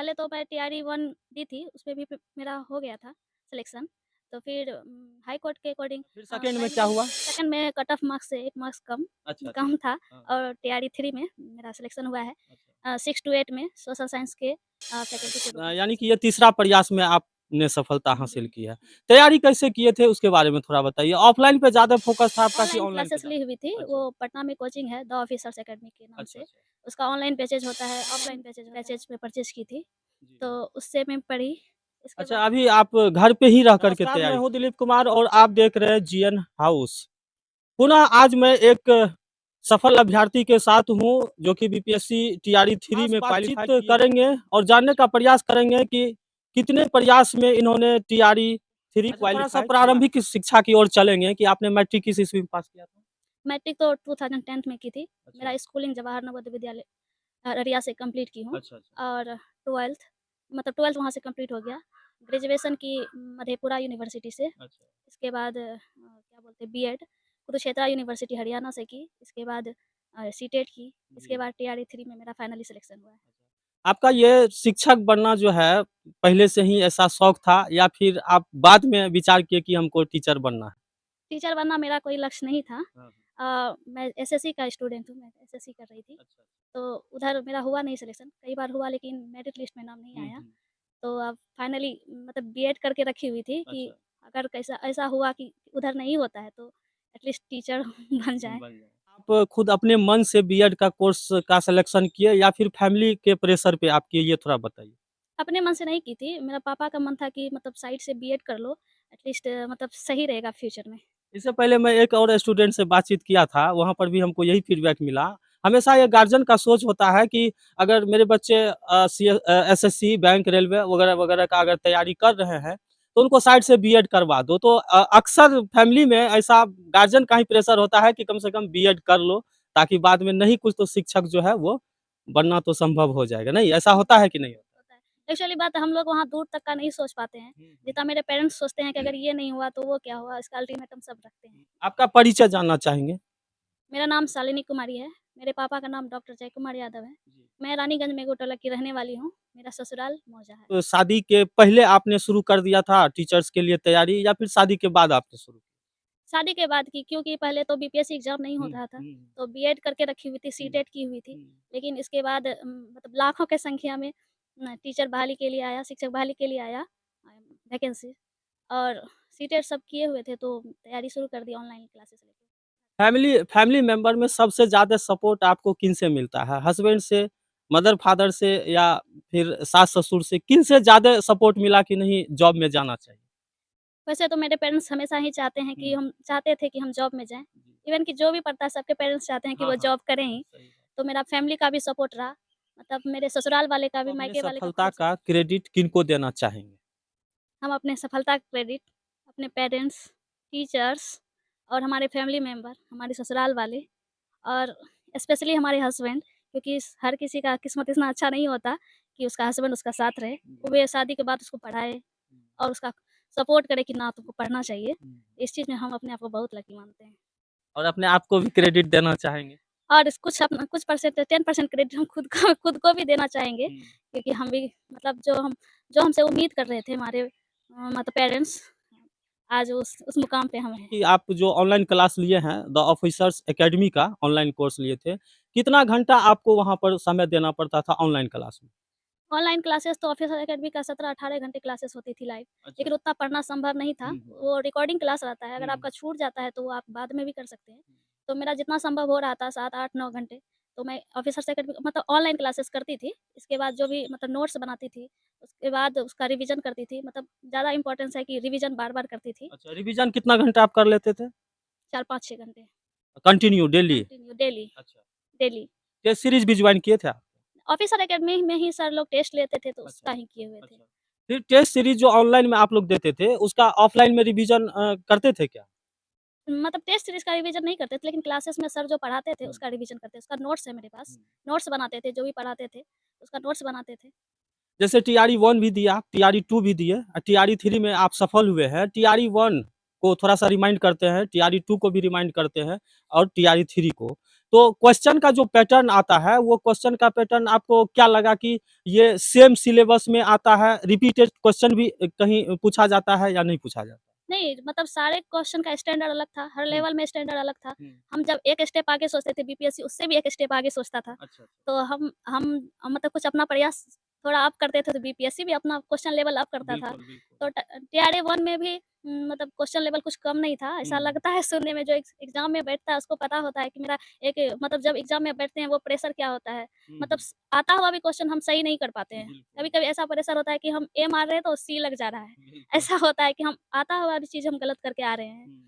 पहले तो मैं टीआरई 1 दी थी, उसमें भी मेरा हो गया था सिलेक्शन। तो फिर हाई कोर्ट के अकॉर्डिंग फिर सेकंड में क्या फाइनली हुआ? सेकंड में कट ऑफ मार्क्स से 1 मार्क्स कम अच्छा, अच्छा। कम था हाँ, और टीआरई 3 में मेरा सिलेक्शन हुआ है। अच्छा। 6 टू 8 में सोशल साइंस के फैकल्टी के रूप में यानी कि सिलेक्शन ये हुआ। तीसरा प्रयास में आपने सफलता हुँ, हासिल हुँ, की है। हुँ। तैयारी कैसे किए थे उसके बारे में थोड़ा बताइए? ऑफलाइन पे ज़्यादा फोकस था आपका कि ऑनलाइन ऑनलाइन पे क्लासेस ली ज़्यादा? हुई थी, अच्छा, वो पटना में कोचिंग है द ऑफिसर्स अकेडमी के नाम अच्छा, से। अच्छा। उसका ऑनलाइन बैचेज़ होता है, ऑफलाइन बैचेज़ में परचेज़ की थी, जी, तो जी। उससे मैं पढ़ी। इसके अच्छा, बाद अभी आप घर पे ही रह कर के नमस्कार, तैयारी मैं हूँ दिलीप कुमार और आप देख रहे हैं जीएन हाउस। पुनः आज मैं एक सफल अभ्यर्थी के साथ हूँ, जो कि बीपीएससी टीआरई 3 में क्वालीफाई करेंगे और जानने का प्रयास करेंगे कि कितने प्रयास में इन्होंने टीआरई 3 अच्छा, थोड़ा-सा थोड़ा-सा प्रारंभिक शिक्षा की ओर चलेंगे कि आपने मैट्रिक किस ईस्वी में पास किया था? मैट्रिक तो 2010 में की थी। अच्छा। मेरा स्कूलिंग जवाहर नवोदय विद्यालय अररिया से कंप्लीट की हूँ अच्छा, अच्छा। और 12th वहाँ से कंप्लीट हो गया। ग्रेजुएशन की मधेपुरा यूनिवर्सिटी से। अच्छा। इसके बाद क्या बोलते हैं बीएड कुरुक्षेत्र यूनिवर्सिटी हरियाणा से की। इसके बाद सीटेट की। इसके जी। बाद टीआरई 3 में मेरा फाइनली सिलेक्शन हुआ है। आपका ये शिक्षक बनना जो है, पहले से ही ऐसा शौक था या फिर आप बाद में विचार किए कि हमको टीचर बनना है? टीचर बनना मेरा कोई लक्ष्य नहीं था। हाँ, हाँ। मैं एसएससी का स्टूडेंट हूँ, मैं एसएससी कर रही थी। अच्छा। तो उधर मेरा हुआ नहीं सिलेक्शन, कई बार हुआ लेकिन मेरिट लिस्ट में नाम नहीं हुँ, आया। हुँ। तो अब फाइनली मतलब बीएड करके रखी हुई थी कि अच्छा। अगर कैसा ऐसा हुआ कि उधर नहीं होता है तो एटलीस्ट टीचर बन जाएँ। बन जाए। आप खुद अपने मन से बीएड का कोर्स का सिलेक्शन किए या फिर फैमिली के प्रेशर पे आप किए, ये थोड़ा बताइए? अपने मन से नहीं की थी, मेरा पापा का मन था कि मतलब साइड से बीएड कर लो, एटलीस्ट मतलब सही रहेगा फ्यूचर में। इससे पहले मैं एक और स्टूडेंट से बातचीत किया था, वहाँ पर भी हमको यही फीडबैक मिला। हमेशा ये गार्जियन का सोच होता है कि अगर मेरे बच्चे एसएससी, बैंक, रेलवे वगैरह-वगैरह का अगर तैयारी कर रहे हैं, तो उनको साइड से बीएड करवा दो। तो अक्सर फैमिली में ऐसा गार्जियन का ही प्रेशर होता है कि कम से कम बीएड कर लो, ताकि बाद में नहीं कुछ तो शिक्षक जो है वो बनना तो संभव हो जाएगा। नहीं, ऐसा होता है कि नहीं होता? होता है। एक्चुअली बात हम लोग वहाँ दूर तक का नहीं सोच पाते हैं, हुँ, हुँ। जितना मेरे पेरेंट्स सोचते हैं कि अगर ये नहीं हुआ तो वो क्या हुआ, इसका अल्टीमेटम सब रखते हैं। आपका परिचय जानना चाहेंगे? मेरा नाम शालिनी कुमारी है, मेरे पापा का नाम डॉक्टर जय कुमार यादव है। मैं रानीगंज मेघो टोला की रहने वाली हूँ, मेरा ससुराल मौजा है। तो शादी के पहले आपने शुरू कर दिया था टीचर्स के लिए तैयारी या फिर शादी के बाद आपने शुरू? शादी के बाद की क्योंकि पहले तो बीपीएससी एग्ज़ाम नहीं हुँ, होता था, हुँ, तो बीएड करके रखी हुई थी, हुँ, सीटेट की हुई थी। हुँ। लेकिन इसके बाद मतलब लाखों की संख्या में टीचर बहाली के लिए आया, शिक्षक बहाली के लिए आया वैकेंसी और सीटेट सब किए हुए थे, तो तैयारी शुरू कर दी ऑनलाइन क्लासेस लेके। फैमिली फैमिली मेंबर में सबसे ज़्यादा सपोर्ट आपको किनसे मिलता है? हस्बैंड से, मदर-फादर से या फिर सास-ससुर से? किनसे ज़्यादा सपोर्ट मिला कि नहीं जॉब में जाना चाहिए? वैसे तो मेरे पेरेंट्स हमेशा ही चाहते हैं कि हुँ। हम चाहते थे कि हम जॉब में जाएँ। जी। इवन कि जो भी पढ़ता है सबके पेरेंट्स चाहते हैं कि हाँ, वो हाँ। जॉब करें ही। सही बात। तो मेरा फैमिली का भी सपोर्ट रहा, मतलब मेरे ससुराल वाले का तो भी, अपने मायके वाले का सफलता फुल का सपोर्ट। क्रेडिट किनको देना चाहेंगे? हम अपने सफलता का क्रेडिट अपने पेरेंट्स, टीचर्स और हमारे फैमिली मेंबर, हमारे ससुराल वाले और स्पेशली हमारे हस्बैंड क्योंकि हर किसी का किस्मत इतना अच्छा नहीं होता कि उसका हस्बैंड उसका साथ रहे। जी। वो शादी के बाद उसको पढ़ाए हुँ, और उसका सपोर्ट करे कि ना तुमको पढ़ना चाहिए। हुँ। इस चीज़ में हम अपने आप को बहुत लकी मानते हैं। और अपने आप को भी क्रेडिट देना चाहेंगे? और कुछ परसेंट 10% क्रेडिट हम खुद को भी देना चाहेंगे हुँ। क्योंकि हम भी मतलब जो हमसे उम्मीद कर रहे थे हमारे मतलब पेरेंट्स आज उस मुकाम पे हम हैं। कि आप जो ऑनलाइन क्लास लिए हैं, द ऑफिसर्स एकेडमी का ऑनलाइन कोर्स लिए थे, कितना घंटा आपको वहाँ पर समय देना पड़ता था ऑनलाइन क्लास में? ऑनलाइन क्लासेस तो ऑफिसर एकेडमी का 17-18 घंटे क्लासेस होती थी लाइव, अच्छा। लेकिन उतना पढ़ना संभव नहीं था। हुँ, हुँ। वो रिकॉर्डिंग क्लास रहता है, हुँ, अगर हुँ। आपका छूट जाता है तो वो आप बाद में भी कर सकते हैं। तो मेरा जितना संभव हो रहा था 7, 8, 9 घंटे, तो मैं ऑफिसर्स एकेडमी मतलब ऑनलाइन क्लासेस करती थी। इसके बाद जो भी मतलब नोट्स बनाती थी, उसके बाद उसका रिवीजन करती थी। मतलब ज़्यादा इम्पोर्टेंस है कि रिवीजन बार-बार करती थी, अच्छा, रिवीज़न कितना घंटा आप कर लेते थे? 4, 5, 6 घंटे कंटिन्यू डेली? कंटिन्यू डेली, अच्छा। डेली। टेस्ट सीरीज़ भी जॉइन किए थे आप? ऑफिसर एकेडमी में ही सर लोग टेस्ट लेते थे, तो अच्छा, उसका ही किए हुए थे। अच्छा। फिर टेस्ट सीरीज़ जो ऑनलाइन में आप लोग देते थे, उसका ऑफलाइन में रिवीज़न करते थे क्या? मतलब टेस्ट सीरीज़ का रिवीजन नहीं करते थे, लेकिन क्लासेस में सर जो पढ़ाते थे, हुँ, उसका रिवीजन करते। उसका नोट्स है मेरे पास, हुँ। नोट्स बनाते थे, जो भी पढ़ाते थे, उसका नोट्स बनाते थे। जैसे टीआरई 1 भी दिया, टीआरई 2 भी दिए टीआरई 3 में आप सफल हुए हैं। टीआरई 1 को थोड़ा-सा रिमाइंड करते हैं, टीआरई 2 को भी रिमाइंड करते हैं और टीआरई 3 को। तो क्वेश्चन का जो पैटर्न आता है, वो क्वेश्चन का पैटर्न आपको क्या लगा कि ये सेम सिलेबस में आता है, रिपीटेड क्वेश्चन भी कहीं पूछा जाता है या नहीं पूछा जाता? नहीं, मतलब सारे क्वेश्चन का स्टैंडर्ड अलग था, हर हुँ, लेवल में स्टैंडर्ड अलग था। हुँ। हम जब एक स्टेप आगे सोचते थे, बीपीएससी उससे भी एक स्टेप आगे सोचता था। अच्छा, अच्छा। तो हम मतलब कुछ अपना प्रयास थोड़ा अप करते थे, तो बीपीएससी भी अपना क्वेश्चन लेवल अप करता था। बिल्कुल, बिल्कुल। तो टीआरए 1 में भी मतलब क्वेश्चन लेवल कुछ कम नहीं था, ऐसा हुँ, लगता है सुनने में। जो एग्ज़ाम में बैठता है उसको पता होता है कि मेरा एक मतलब जब एग्ज़ाम में बैठते हैं वो प्रेशर क्या होता है। हुँ, मतलब हुँ। आता हुआ भी क्वेश्चन हम सही नहीं कर पाते हैं। बिल्कुल, कभी-कभी ऐसा प्रेशर होता है कि हम ए मार रहे हैं तो सी लग जा रहा है। बिल्कुल। ऐसा होता है कि हम आता हुआ भी चीज़ हम गलत करके आ रहे हैं। हुँ,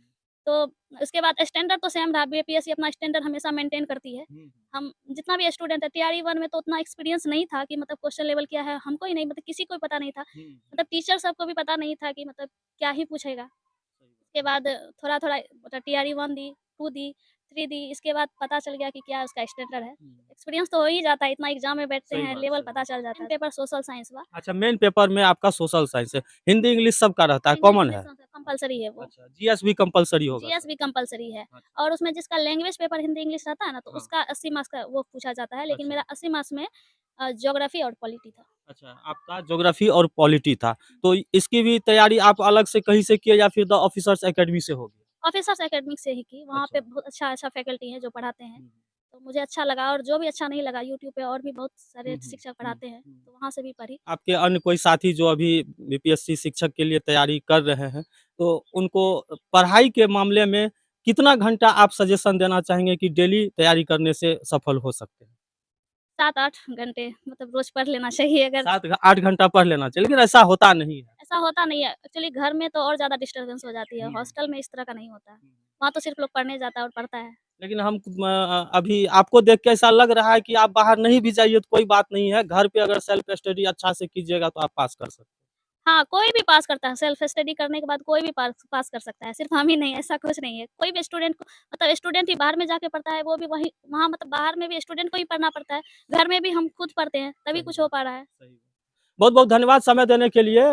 तो उसके बाद स्टैंडर्ड तो सेम रहा, बीपीएससी अपना स्टैंडर्ड हमेशा मेंटेन करती है। हुँ, हम जितना भी स्टूडेंट है, टीआरई 1 में तो उतना एक्सपीरियंस नहीं था कि मतलब क्वेश्चन लेवल क्या है, हमको ही नहीं, मतलब किसी को ही पता नहीं था। हुँ, मतलब टीचर सबको भी पता नहीं था कि मतलब क्या ही पूछेगा। सही बात। उसके बाद थोड़ा-थोड़ा मतलब टीआरई 1 दी, 2 दी, 3 दी, इसके बाद पता चल गया कि क्या उसका स्टैंडर्ड है। हुँ, एक्सपीरियंस तो हो ही जाता है, इतना एग्ज़ाम में बैठते सही हैं, बात, लेवल सही पता बात। चल जाता है। पेपर सोशल साइंस हुआ, अच्छा, मेन पेपर में आपका सोशल साइंस है, हिंदी, इंग्लिश सबका रहता है, इंग्लिश कॉमन में है? कंपल्सरी है वो। अच्छा, जीएस भी कंपल्सरी होगा जीएस सर? भी कंपल्सरी है अच्छा, और उसमें जिसका लैंग्वेज पेपर हिंदी इंग्लिश रहता है ना, तो हाँ, उसका 80 मार्क्स का वो पूछा जाता है, लेकिन अच्छा। मेरा 80 मार्क्स में ज्योग्राफी और पॉलिटी था। अच्छा, आपका ज्योग्राफी और पॉलिटी था, तो इसकी भी तैयारी आप अलग से कहीं से किए या फिर द ऑफिसर्स अकेडमी से होगी? ऑफिसर्स एकेडमिक से ही की, वहाँ पे अच्छा। बहुत अच्छा-अच्छा फैकल्टी है जो पढ़ाते हैं, हुँ, तो मुझे अच्छा लगा। और जो भी अच्छा नहीं लगा, यूट्यूब पे और भी बहुत हुँ, सारे हुँ, शिक्षक हुँ, पढ़ाते हैं, हुँ। तो वहाँ से भी पढ़ी। आपके अन्य कोई साथी जो अभी बीपीएससी शिक्षक के लिए तैयारी कर रहे हैं, तो उनको पढ़ाई के मामले में कितना घंटा आप सजेशन देना चाहेंगे कि डेली तैयारी करने से सफल हो सकते हैं? 7-8 घंटे मतलब रोज़ पढ़ लेना चाहिए। अगर 7-8 घंटा पढ़ लेना चाहिए, लेकिन ऐसा होता नहीं है। ऐसा होता नहीं है, एक्चुअली घर में तो और ज़्यादा डिस्टर्बेंस हो जाती है, हुँ, हॉस्टल में इस तरह का नहीं होता है। हुँ। वहाँ तो सिर्फ़ लोग पढ़ने जाता है और पढ़ता है। लेकिन अभी आपको देख के ऐसा लग रहा है कि आप बाहर नहीं भी जाइए तो कोई बात नहीं है, घर पे अगर सेल्फ स्टडी अच्छा से कीजिएगा तो आप पास कर सकते हैं। हाँ, कोई भी पास करता है, सेल्फ स्टडी करने के बाद कोई भी पास पास कर सकता है, सिर्फ़ हम ही नहीं, ऐसा कुछ नहीं है। कोई भी स्टूडेंट को मतलब स्टूडेंट ही बाहर में जाके पढ़ता है, वो भी वहीं वहाँ मतलब बाहर में भी स्टूडेंट को ही पढ़ना पड़ता है, घर में भी हम खुद पढ़ते हैं, तभी सही कुछ हो बात, पा रहा है। सही बात। बहुत-बहुत धन्यवाद समय देने के लिए।